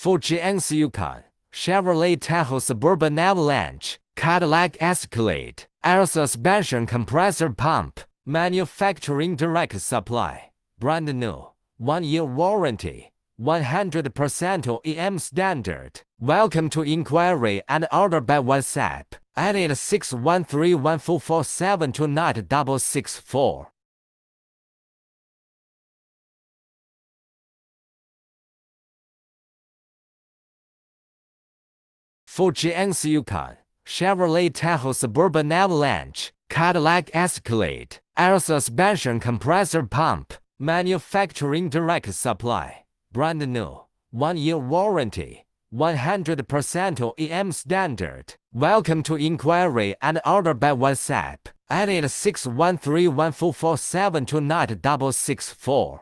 for GMC YUKON, Chevrolet Tahoe Suburban Avalanche, Cadillac Escalade, air suspension compressor pump, manufacturing direct supply, brand new, 1-year warranty, 100% OEM standard. Welcome to inquiry and order by WhatsApp at 613-144-729-664. For GMC YUKON, Chevrolet Tahoe Suburban Avalanche, Cadillac Escalade, air suspension compressor pump, manufacturing direct supply, brand new, 1-year warranty, 100% OEM standard. Welcome to inquiry and order by WhatsApp at 613-144-729-664.